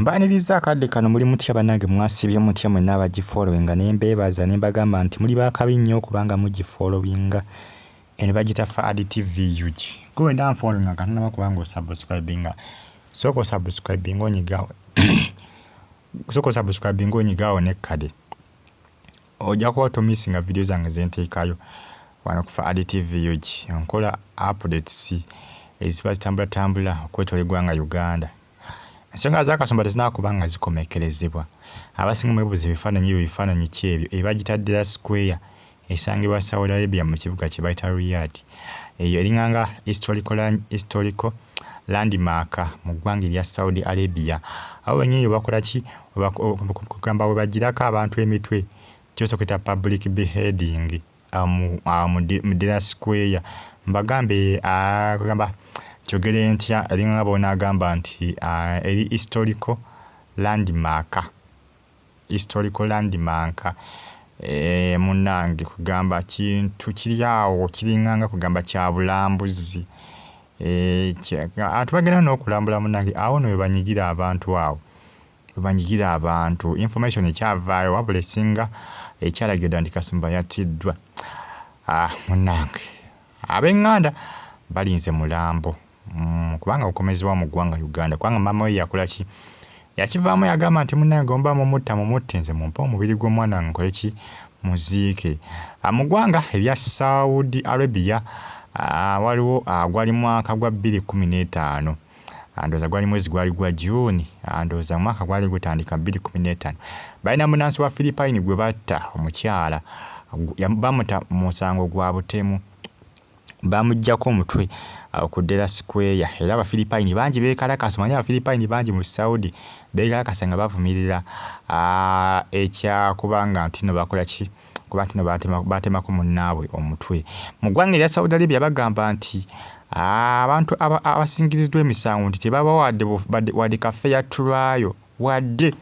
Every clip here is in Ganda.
Mbaniriza akadde kano muli mutya bannange mwasibye mutya mwenna abagifollowinga ne mbeebaza ne mbagamba nti muli baakabi nnyo kubanga mugifollowinga eno bagita Fad TV UG. Gwe nda nfollowinga kanaba kubanga osubscribinga. Soko osubscribinga onyigawo. Soko osubscribinga onyigawo ne kade. Ojja kuba tomissinga video zange ze nteekayo wano ku Fad TV UG. Nkola updates eziba zitambula okwetoola eggwanga Uganda. Ensonga za Kasumba tezinakubanga zikomekerezebwa. Abasinga mwebuuza ebifaananyi ki ebyo ebagitadde Square esangibwa Saudi Arabia mu kibuga kye bayita Riyadh. Eyo eringanga historical landmark mu ggwanga erya Saudi Arabia. Abo bennyini bakola ki kugamba bwe bagirako abantu emitwe kyosoketa public beheading mu Square. Mbagambe kugamba kyogere ntya eringa bona agamba nti eri historical landmark munange kugamba kintu kiri awo kiringanga kugamba kya bulambuzi atubagenda n'okulambula munange awo no banyigira abantu awo banyigira abantu information ekyavaayo wabula esinga ekyalagirwa nti Kasumba yatiddwa munange ab'enganda balinze mulambo kubanga ukomezebwa mu ggwanga Uganda kubanga mama we yakola ki yakivaamu yagamba nti munange omba mumutte nze mumpe omubiri gw'omwana nkole ki muziike mu ggwanga erya Saudi Arabia. Waliwo gwali mwaka gwa 2015 ndowooza gwali mwezi gwali gwa June ndowooza mwaka gwali gutandika 2015 balina munansi wa Philippine gwe batta omukyala bamuta musango gwa butemu bamuggyako omutwe ku Square era Abafilipine bangi beekalakasa manyi Abafilipine bangi mu Saudi beekalakasa nga bavumirira ekyakubanga nti no bakola ki kuba nti no batemako munnaabwe omutwe mu ggwanga erya Saudi Arabia. Bagamba nti abantu abasingiriziddwa emisango nti tebabawadde wadde kafeya trial wadde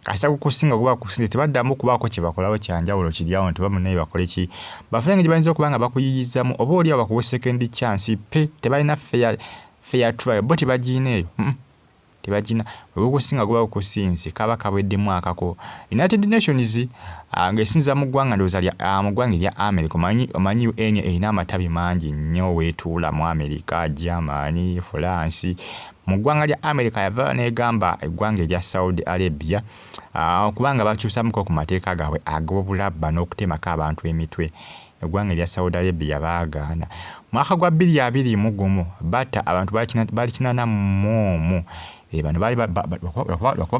kasa kukusinga kuba kusinga tebaddamu kubaako kye bakolawo kyanjawulo kiryawo nti bamunaye bakole ki bafune nga bayinza okuba nga bakuyiyizamu oba oli abakuwa second chance pe tebalina fair trial bo tebagiina eyo tebagina bwe kusinga kuba kusinze kaba kabweddemu akako. United Nations ng'esinza mu ggwanga ndowooza mu ggwanga erya America omanyi UN erina amatabi mangi nnyo weetuula mu America, Germany, France. Mu ggwanga lya America yava negamba eggwanga erya Saudi Arabia kubanga bakyusamuko ku mateeka gaabwe ag'obulabba n'okutemako abantu emitwe. Eggwanga erya Saudi Arabia baagaana mwaka gwa 2021 batta abantu bali 84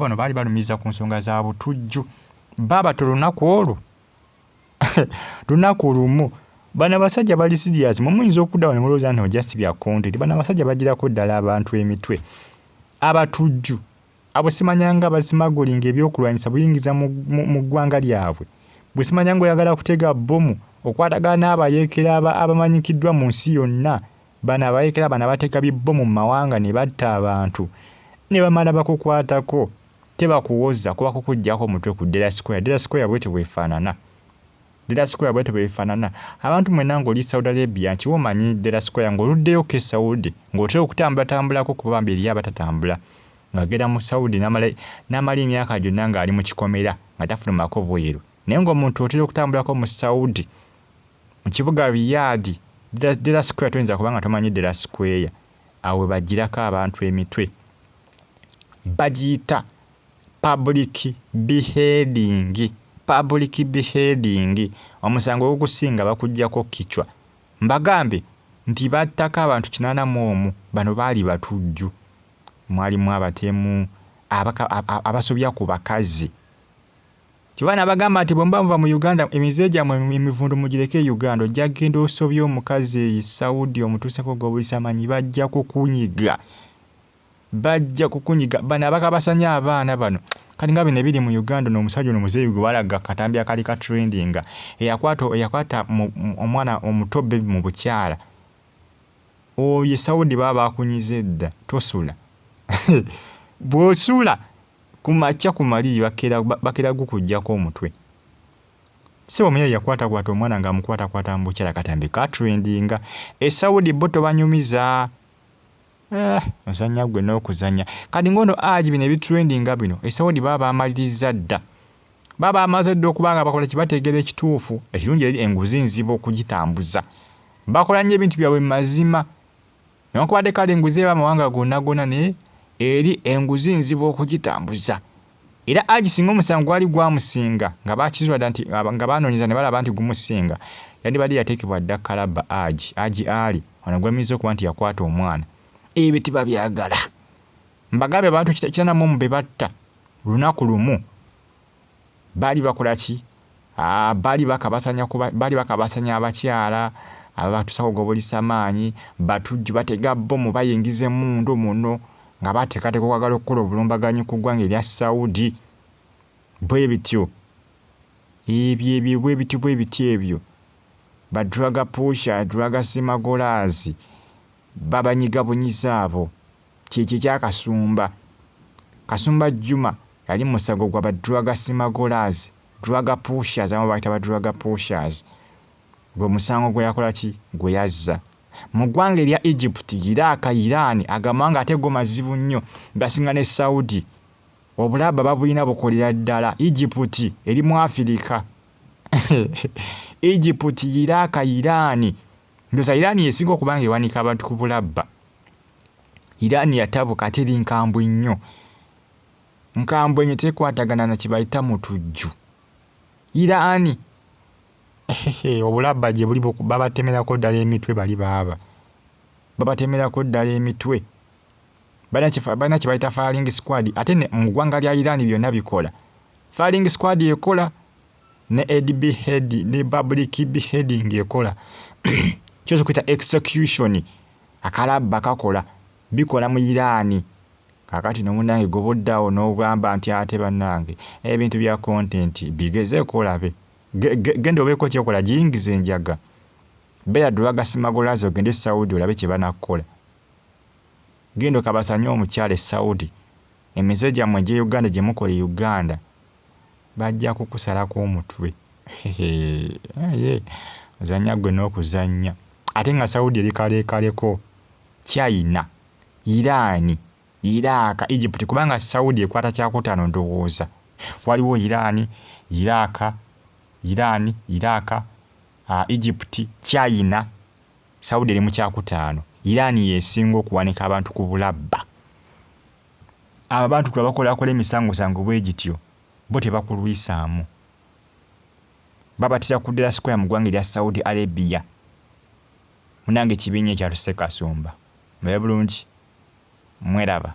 bano baali balumiza ku nsonga za butujju baba tolunaku olwo lunaku lumu bano abasajja bali serious muyinza okuddawo ne mulowooza nti just bya content. Bano abasajja bagirako ddala abantu emitwe abatujju abo simanyanga basimagolinga ebyokulwanyisa buyingiza mu ggwanga lyabwe bwe simanyanga oyagala kutega bomu okwatagana n'abayeekera abamanyikiddwa mu nsi yonna. Bano abayeekera bano abateeka bibbomu mu mawanga ne batta abantu ne bamala bakukwatako tebakuwoza kuba kukuggyako omutwe ku Square. Square bwete bwefaanana Square bwefaanana abantu mwenna ng'oli Saudi Arabia nti womanyi Square ng'oluddeyo ke Saudi ng'otera okutambulatambulako ku Bambi eri abatatambula ng'agenda mu Saudi n'amala emyaka gyonna ng'ali mu kikomera nga tafulumako bweru naye ng'omuntu otera okutambulako mu Saudi mu kibuga Riyadh Square toyinza kubanga tomanyi Square awe bagirako abantu emitwe bagiyita public beheading omusango ogusinga bakuggyako kichwa. Mbagambe nti battako abantu 81 bano baali batujju mwalimu abatemu abasobya ku bakazi. Kibana bagamba nti bomba muva mu Uganda emize gyamwe emivundu mugireke Uganda ojja genda osobya omukazi Saudi omutuuseko gobulisa manyi bajja kukunyiga bano abakabasanya abaana bano kati nga bino ebiri mu Uganda n'omusajja n'omuzeeyi gwe balaga katambi akali ka trending eyakwata omwana omutobe mu bukyala oyo Saudi baba bakunyize dda tosula bw'osula kumakya kumali bakera gukujjako omutwe. Sebo mwenye yakwata omwana nga amukwata mu bukyala katambi ka trending Saudi bo tobanyumiza Ozannya gwe n'okuzannya. Kati ngono aji bino ebitrendinga bino Saudi baba amaliriza dda. Baba amaze dda okuba nga bakola kibateegera ekituufu ekirungi eri enguzi nzibu okugitambuza. Bakola nnyo ebintu byabwe mazima. Newankubadde kale enguzi eba amawanga gonna naye eri enguzi nzibu okugitambuza. Era aji singa omusango gwali gwamusinga nga bakizwa dda nti nga banoonyeza ne balaba nti gumusinga yandibadde yateekebwa dda Kalaaba aji ali ono gwemiriza okuba nti yakwata omwana. Ebyo tibabyagala. Mbagambe abantu kitanamu mu be batta lunaku lumu baali bakola ki? Baali bakabasanya abakyala abatusako gobulisa maanyi batujju batega bomu bayingize mundu muno nga bateekateeka okwagala okukola obulumbaganyi ku ggwanga erya Saudi. Bwe bityo ebyo badruga pusha druga simagolazi babanyiga bunyiza abo kiki kya Kasumba Juma yali musago gwa badruga simagolazi druga pushers abo bayita badruga pushers. Gwe musango gwe yakola ki? Gwe yazza mu ggwanga erya Egypt, Iraq, Iran agamanga ate go mazibu nnyo basinga ne Saudi. Obulaba babulina bukolera ddala. Egypt eri mu Afrika. Egypt, Iraq, Iran. Ndoza Iran yesinga okubanga ewanika abantu ku bulaba. Iran yatabuka ate eri nkambwe nnyo. Nkambwe nnyo tekwatagana na kibayita mutujju. Iran obulaba gye buli babatemerako ddala emitwe bali baaba. Babatemerako ddala emitwe. Bana kibayita firing squad ate ne mu ggwanga lya Iran byonna bikola. Firing squad ekola ne ADB head ne public beheading ekola. Kyozo kwita execution Akalaba kakola bikola mu Iran. Kakati nomunange goboddawo n'ogamba nti ate bannange ebintu bya content bigeze kolabe. Genda obeeko kyekola giyingize enjaga. Beera druga simagolazo gende Saudi olabe kye banakola. Genda okabasanya omukyala Saudi. Emize gyammwe gye Uganda gye mukola Uganda bajja kukusalako omutwe. Ozannya gwe n'okuzannya. Ate nga Saudi eri kalekaleko China, Iran, Iraq, Egypt kubanga Saudi ekwata kyakutaano ndowooza. Waliwo Iran, Iraq, Egypt, China, Saudi eri mu kyakutaano. Iran yesinga okuwanika abantu ku bulaba. Abantu kwe bakola emisango bwe gityo bo tebakulwisaamu. Babatira kuddira square mu ggwanga erya Saudi Arabia. Munange kibinya ekyatuse Kasumba. Mwe bulungi. Mweraba.